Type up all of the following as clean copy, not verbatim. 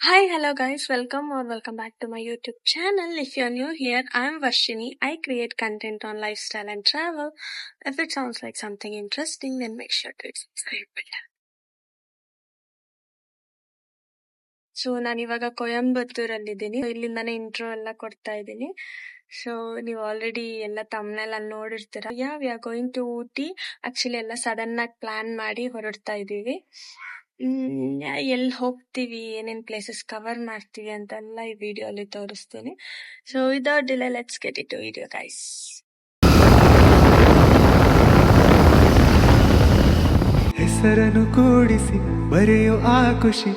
Hi, hello guys, welcome back to my YouTube channel. If you're new here, I'm Varshini. I create content on lifestyle and travel. If it sounds like something interesting, then make sure to subscribe. So ನಾನಿವಾಗ ಕೊಯಂಬತ್ತೂರಲ್ಲಿದ್ದೀನಿ. ಇಲ್ಲಿಂದಾನೇ intro ಎಲ್ಲ ಕೊಡ್ತಾ ಇದ್ದೀನಿ. So ನೀವು already ಎಲ್ಲ ತಮ್ಮನೆಲ್ಲ ನೋಡಿರ್ತೀರ. We are going to Ooty. Actually ಎಲ್ಲ sudden ಆಗಿ ಪ್ಲಾನ್ ಮಾಡಿ ಹೊರಡ್ತಾ ಇದೀವಿ. ಎಲ್ಲಿ ಹೋಗ್ತೀವಿ, ಏನೇನ್ ಪ್ಲೇಸಸ್ ಕವರ್ ಮಾಡ್ತೀವಿ ಅಂತೆಲ್ಲ ಈ ವಿಡಿಯೋ ಅಲ್ಲಿ ತೋರಿಸ್ತೀನಿ. So without delay let's get it to video guys. ಹೆಸರನ್ನು ಕೂಡಿಸಿ ಬರೆಯೋ ಆ ಖುಷಿ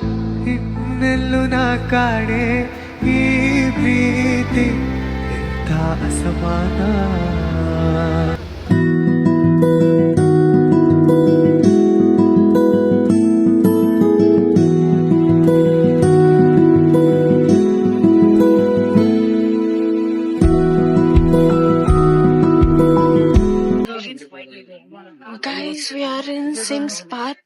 ಇನ್ನೆಲ್ಲೂ ನಾ ಕಾಣೆ. ಈ ಪ್ರೀತಿ ಎಂಥ ಅಸಮಾನ. Guys, we are in Sims Park.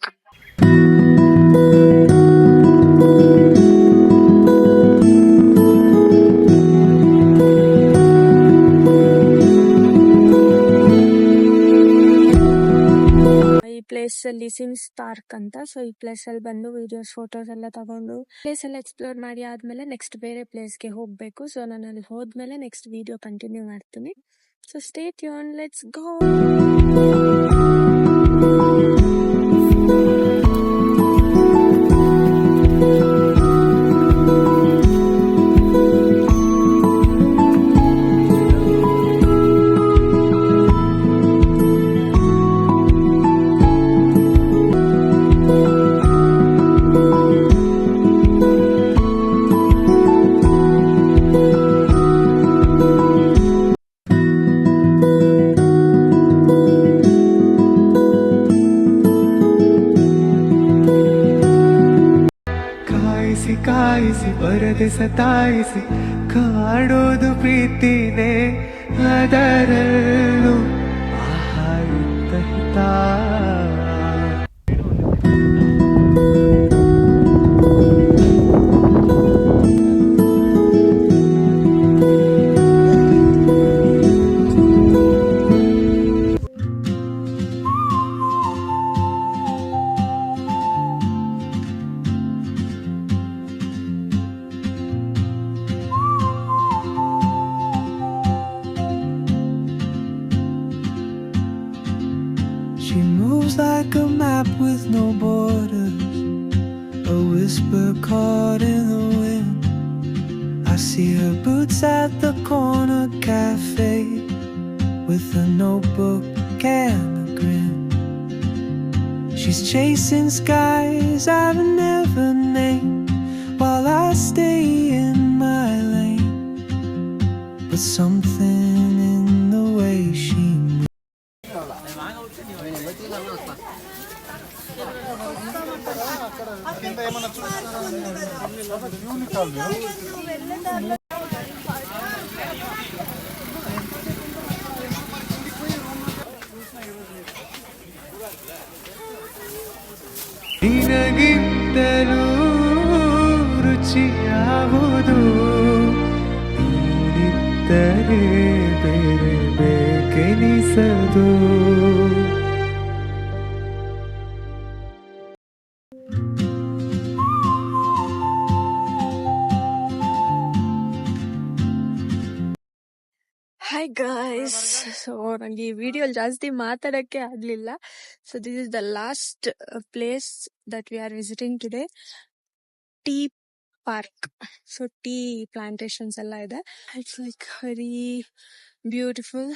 ಈ ಪ್ಲೇಸ್ ಅಲ್ಲಿ ಸಿಮ್ಸ್ ಪಾರ್ಕ್ ಅಂತ. ಸೊ ಈ ಪ್ಲೇಸ್ ಅಲ್ಲಿ ಬಂದು ವಿಡಿಯೋಸ್ ಫೋಟೋಸ್ ಎಲ್ಲ ತಗೊಂಡು ಪ್ಲೇಸ್ ಎಲ್ಲ ಎಕ್ಸ್ಪ್ಲೋರ್ ಮಾಡಿ ಆದ್ಮೇಲೆ ನೆಕ್ಸ್ಟ್ ಬೇರೆ ಪ್ಲೇಸ್ಗೆ ಹೋಗ್ಬೇಕು. ಸೊ ನಾನು ಅಲ್ಲಿ ಹೋದ್ಮೇಲೆ ನೆಕ್ಸ್ಟ್ ವಿಡಿಯೋ ಕಂಟಿನ್ಯೂ ಮಾಡ್ತೀನಿ. So stay tune, let's go. ಕಾಯಿಸಿ ಕಾಯಿಸಿ ಬರದೆ ಸತಾಯಿಸಿ ಕಾಡೋದು ಪ್ರೀತಿನೇ. ಅದರಲ್ಲೂ ಆಹಾರ ಹಿತ. She moves like a map with no borders, a whisper caught in the wind. I see her boots at the corner cafe with a notebook and a grin. She's chasing skies I've never named while I stay in my lane. But something in the way she moves. ನಿನಗಿಂತಲೂ ರುಚಿ ಯಾವುದು, ನೀನಿದ್ದರೆ ಬೇರೆ ಬೇಕೆನಿಸದು. Hi guys, so ನಂಗೆ ಈ video ಜಾಸ್ತಿ ಮಾತಾಡಕ್ಕೆ ಆಗ್ಲಿಲ್ಲ. So this is the last place that we are visiting today, tea park. So tea Plantations ಎಲ್ಲ ಇದೆ. It's like very beautiful.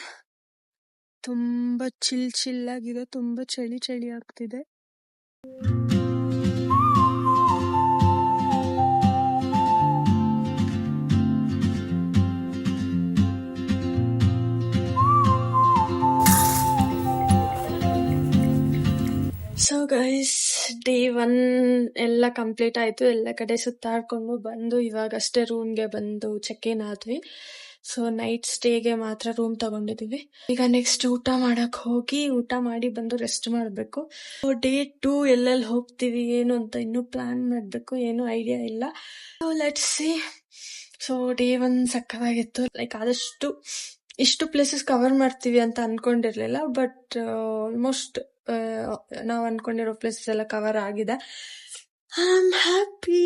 ತುಂಬಾ ಚಿಲ್ ಆಗಿದೆ, ತುಂಬಾ ಚಳಿ ಆಗ್ತಿದೆ. ಸೊ ಗೈಸ್, ಡೇ 1 ಎಲ್ಲ ಕಂಪ್ಲೀಟ್ ಆಯ್ತು. ಎಲ್ಲ ಕಡೆ ಸುತ್ತಾಡ್ಕೊಂಡು ಬಂದು ಇವಾಗಷ್ಟೇ ರೂಮ್ಗೆ ಬಂದು ಚೆಕ್ ಇನ್ ಆದ್ವಿ. ಸೊ ನೈಟ್ ಸ್ಟೇಗೆ ಮಾತ್ರ ರೂಮ್ ತಗೊಂಡಿದೀವಿ. ಈಗ ನೆಕ್ಸ್ಟ್ ಊಟ ಮಾಡಕ್ ಹೋಗಿ ಊಟ ಮಾಡಿ ಬಂದು ರೆಸ್ಟ್ ಮಾಡ್ಬೇಕು. ಡೇ 2 ಎಲ್ಲೆಲ್ಲಿ ಹೋಗ್ತೀವಿ ಏನು ಅಂತ ಇನ್ನೂ ಪ್ಲಾನ್ ಮಾಡ್ಬೇಕು, ಏನು ಐಡಿಯಾ ಇಲ್ಲ. Let's see. ಸೊ ಡೇ 1 ಸಕ್ಕತ್ತಾಗಿತ್ತು. ಲೈಕ್ ಆದಷ್ಟು ಇಷ್ಟು ಪ್ಲೇಸಸ್ ಕವರ್ ಮಾಡ್ತೀವಿ ಅಂತ ಅನ್ಕೊಂಡಿರ್ಲಿಲ್ಲ, ಬಟ್ ಆಲ್ಮೋಸ್ಟ್ ನಾವು ಅನ್ಕೊಂಡಿರೋ ಪ್ಲೇಸಸ್ ಎಲ್ಲ ಕವರ್ ಆಗಿದೆ. I am happy.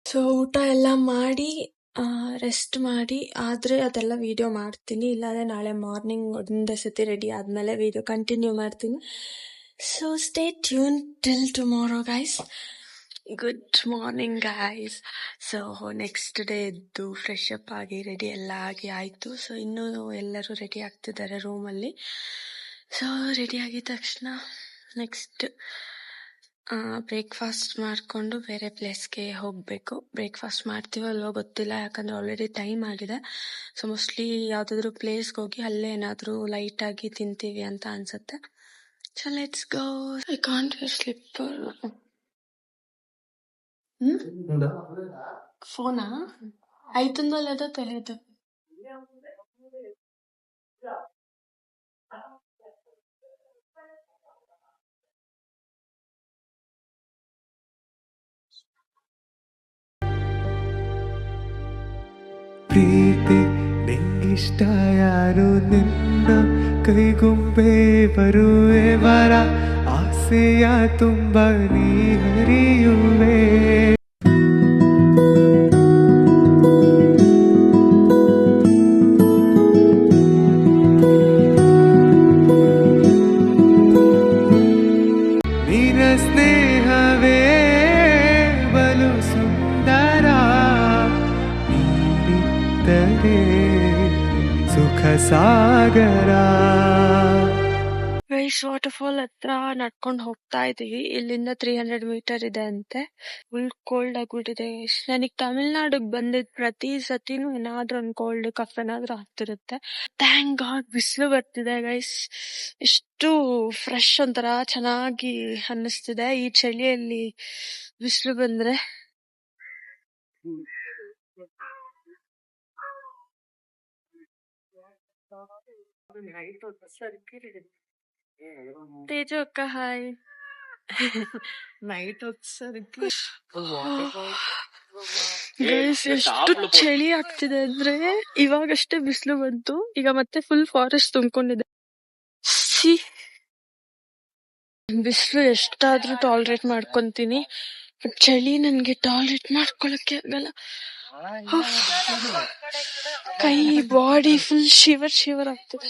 ಸೊ ಊಟ ಎಲ್ಲ ಮಾಡಿ ರೆಸ್ಟ್ ಮಾಡಿ ಆದ್ರೆ ಅದೆಲ್ಲ ವಿಡಿಯೋ ಮಾಡ್ತೀನಿ, ಇಲ್ಲಾಂದ್ರೆ ನಾಳೆ ಮಾರ್ನಿಂಗ್ ಒಂದೇ ಸತಿ ರೆಡಿ ಆದ್ಮೇಲೆ ವಿಡಿಯೋ ಕಂಟಿನ್ಯೂ ಮಾಡ್ತೀನಿ. So stay tune till tomorrow guys. Good morning guys. So next day ಎದ್ದು ಫ್ರೆಶ್ ಅಪ್ ಆಗಿ ರೆಡಿ ಎಲ್ಲ ಆಗಿ ಆಯ್ತು. ಸೊ ಇನ್ನೂ ಎಲ್ಲರೂ ರೆಡಿ ಆಗ್ತಿದ್ದಾರೆ ರೂಮಲ್ಲಿ. ಸೊ ರೆಡಿ ಆಗಿದ ತಕ್ಷಣ ನೆಕ್ಸ್ಟ್ ಬ್ರೇಕ್ಫಾಸ್ಟ್ ಮಾಡಿಕೊಂಡು ಬೇರೆ ಪ್ಲೇಸ್ಗೆ ಹೋಗಬೇಕು. ಬ್ರೇಕ್ಫಾಸ್ಟ್ ಮಾಡ್ತೀವೋ ಅಲ್ವೋ ಗೊತ್ತಿಲ್ಲ, ಯಾಕಂದ್ರೆ ಆಲ್ರೆಡಿ ಟೈಮ್ ಆಗಿದೆ. ಸೊ ಮೋಸ್ಟ್ಲಿ ಯಾವುದಾದ್ರೂ ಪ್ಲೇಸ್ಗೆ ಹೋಗಿ ಅಲ್ಲೇ ಏನಾದರೂ ಲೈಟ್ ಆಗಿ ತಿಂತೀವಿ ಅಂತ ಅನ್ಸುತ್ತೆ. So let's go. I can't wear slipper. ಫೋನಾ ಆಯ್ತಂದೋ లేదో తెలియదు. ಪ್ರೀತಿ ನಿಂಗಿಷ್ಟ ಯಾರು ನಿನ್ನ ಕೈಗುಂಬೆ ಬರುವೆ ವರ ಆಸೆಯ ತುಂಬ ನೀ ಹರಿಯುವೆ. ನಿನ್ನ ಸ್ನೇಹವೇ ಬಲು ಸುಂದರ, ನೀನಿದ್ದರೆ ಸುಖ ಸಾಗರ. ಗೈಸ್ ವಾಟರ್ಫಾಲ್ ಹತ್ರ ನಡ್ಕೊಂಡು ಹೋಗ್ತಾ ಇದೀವಿ. ಇಲ್ಲಿಂದ 300 ಮೀಟರ್ ಇದೆ ಅಂತೆ. ಫುಲ್ ಕೋಲ್ಡ್ ಆಗ್ಬಿಟ್ಟಿದೆ. ನನಗ್ ತಮಿಳ್ನಾಡಿಗೆ ಬಂದಿದ್ ಪ್ರತಿ ಸತಿನೂ ಏನಾದ್ರೂ ಒಂದ್ ಕೋಲ್ಡ್ ಕಫ್ ಏನಾದ್ರೂ ಆಗ್ತಿರುತ್ತೆ. ಥ್ಯಾಂಕ್ ಗಾಡ್ ಬಿಸಿಲು ಬರ್ತಿದೆ ಗೈಸ್. ಎಷ್ಟು ಫ್ರೆಶ್ ಒಂಥರ ಚೆನ್ನಾಗಿ ಅನ್ನಿಸ್ತಿದೆ ಈ ಚಳಿಯಲ್ಲಿ ಬಿಸಿಲು ಬಂದ್ರೆ. ತೇಜು ಅಕ್ಕ ಹಾಯ್. ಗೈಸ್ ಎಷ್ಟು ಚಳಿ ಆಗ್ತಿದೆ ಅಂದ್ರೆ ಇವಾಗಷ್ಟೇ ಬಿಸಿಲು ಬಂತು, ಈಗ ಮತ್ತೆ ಫುಲ್ ಫಾರೆಸ್ಟ್ ತುಂಬಿಕೊಂಡಿದೆ. ಬಿಸಿಲು ಎಷ್ಟಾದ್ರೂ ಟಾಲರೇಟ್ ಮಾಡ್ಕೊಂತೀನಿ, ಬಟ್ ಚಳಿ ನನ್ಗೆ ಟಾಲರೇಟ್ ಮಾಡ್ಕೊಳಕ್ಕೆ ಆಗಲ್ಲ. ಕೈ ಬಾಡಿ ಫುಲ್ ಶಿವರ್ ಆಗ್ತಿದೆ.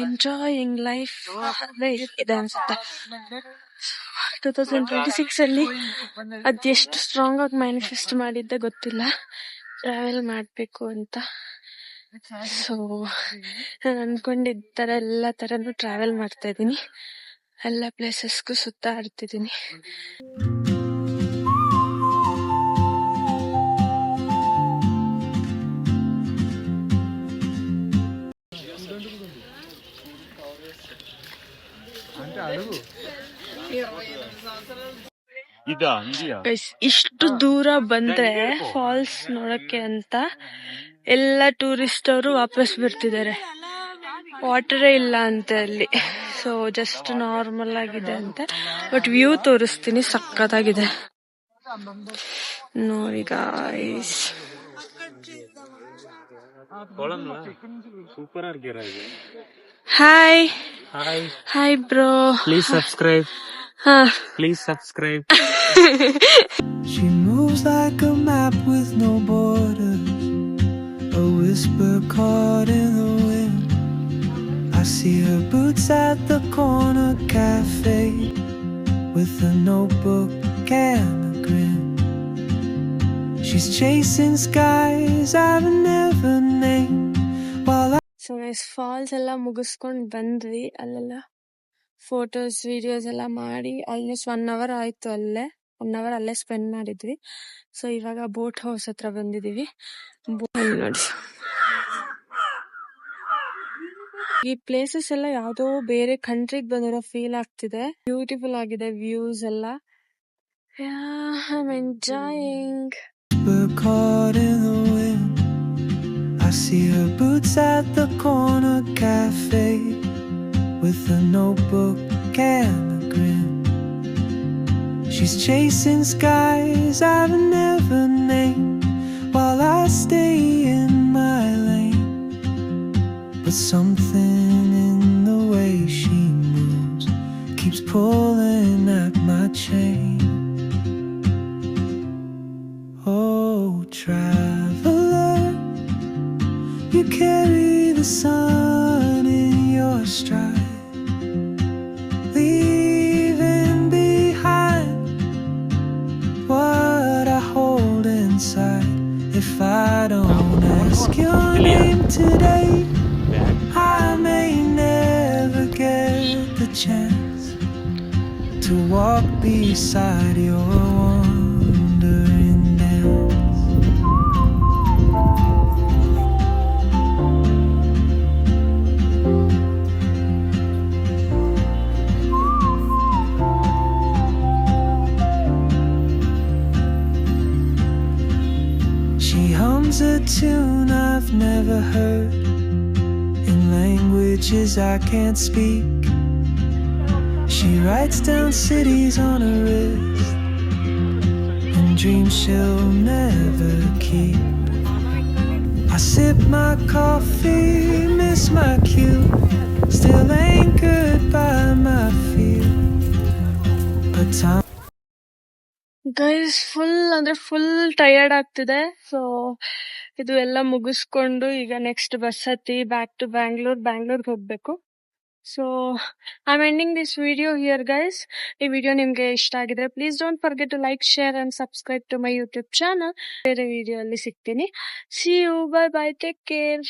ಎಂಜಾಯಿಂಗ್ ಲೈಫ್ ಇದೆ ಅನ್ಸುತ್ತೆ. 2026 ಅಲ್ಲಿ ಅದೆಷ್ಟು ಸ್ಟ್ರಾಂಗ್ ಆಗಿ ಮ್ಯಾನಿಫೆಸ್ಟ್ ಮಾಡಿದ್ದೆ ಗೊತ್ತಿಲ್ಲ, ಟ್ರಾವೆಲ್ ಮಾಡ್ಬೇಕು ಅಂತ. ಸೊ ನಾನು ಅನ್ಕೊಂಡಿದ್ದ ತರ ಎಲ್ಲ ತರನು ಟ್ರಾವೆಲ್ ಮಾಡ್ತಾ ಇದ್ದೀನಿ, ಎಲ್ಲ ಪ್ಲೇಸಸ್ಗೂ ಸುತ್ತಾಡ್ತಿದ್ದೀನಿ. ಇಷ್ಟು ದೂರ ಬಂದ್ರೆ ಫಾಲ್ಸ್ ನೋಡಕ್ಕೆ ಅಂತ ಎಲ್ಲ ಟೂರಿಸ್ಟ್ ಅವರು ವಾಪಸ್ ಬರ್ತಿದ್ದಾರೆ. ವಾಟರೇ ಇಲ್ಲ ಅಂತೆ ಅಲ್ಲಿ. ಸೊ ಜಸ್ಟ್ ನಾರ್ಮಲ್ ಆಗಿದೆ ಅಂತೆ, ಬಟ್ ವ್ಯೂ ತೋರಿಸ್ತೀನಿ, ಸಕ್ಕತ್ತಾಗಿದೆ ನೋಡಿ guys. Hi hi bro, please subscribe. Please subscribe. She moves like a map with no borders, a whisper caught in the wind. I see her boots at the corner cafe with a notebook and a grin. She's chasing skies I've never named while so falls ಎಲ್ಲ ಮುಗಿಸ್ಕೊಂಡ್ ಬಂದ್ವಿ. ಅಲ್ಲೆಲ್ಲ photos videos ಎಲ್ಲ ಮಾಡಿ almost 1 hour ಆಯ್ತು. 1 hour ಅಲ್ಲೇ spend ಮಾಡಿದ್ವಿ. So ಇವಾಗ ಬೋಟ್ ಹೌಸ್ ಹತ್ರ ಬಂದಿದೀವಿ. ನೋಡಿ ಈ ಪ್ಲೇಸಸ್ ಎಲ್ಲ ಯಾವ್ದೋ ಬೇರೆ ಕಂಟ್ರಿಗೆ ಬಂದಿರೋ ಫೀಲ್ ಆಗ್ತಿದೆ. ಬ್ಯೂಟಿಫುಲ್ ಆಗಿದೆ ವ್ಯೂಸ್ ಎಲ್ಲ. I'm enjoying. We're caught in the wind. I see her boots at the corner cafe with a notebook and a grin. She's chasing skies I've never named while I stay in my lane. But something in the way she moves keeps pulling at my chain. Oh, traveler, you carry the sun in your stride, leaving behind what I hold inside. If I don't ask your name today, I may never get the chance to walk beside your wandering dance. She hums a tune I've never heard in languages I can't speak. She writes down cities on her wrist and dreams she'll never keep. I sip my coffee, miss my cue, still anchored by my fear. But time guys full tired ಆಗ್ತಿದೆ. So ಇದು ಎಲ್ಲ ಮುಗಿಸ್ಕೊಂಡು ಈಗ next bus ಹತ್ತಿ back to ಬ್ಯಾಂಗ್ಳೂರ್ಗೆ ಹೋಗ್ಬೇಕು. So I am ending this video here guys. ಈ video ನಿಮ್ಗೆ ಇಷ್ಟ ಆಗಿದ್ರೆ please don't forget to like, share and subscribe to my YouTube channel. ಬೇರೆ ವಿಡಿಯೋ ಅಲ್ಲಿ ಸಿಗ್ತೀನಿ. See you, bye bye, take care.